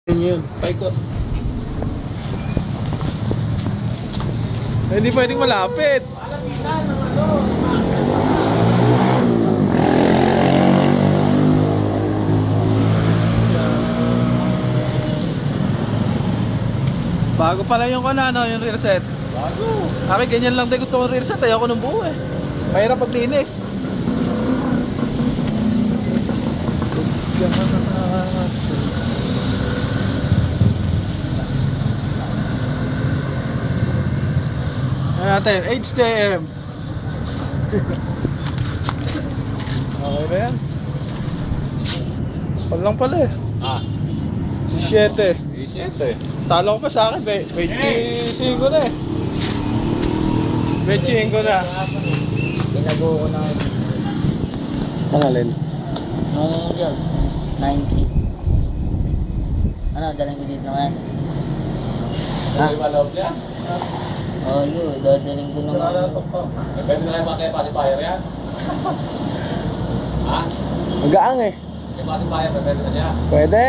Yun, paikot. Hindi pwedeng malapit. Bago pala yung kanano, yung rear set. Bago. Akin ganyan lang din gusto kong rear set, ayoko ng buo eh. Mahirap paglinis. Let's go. Ano natin? HTM. Okay ba yan? Pal lang pala eh. Ah. 17. 17. Talo ko pa sa akin, 25 na eh. 25 na. Tinago ko na yung Ang alin? nung yun, 90. Ano, dalang ko dito naman. Ano yung maloob niya? Oh, yun, dasaling ko naman. Pwede na yung mga pacifier yan? Ha? Magaang eh. Yung pacifier, pwede na siya? Pwede.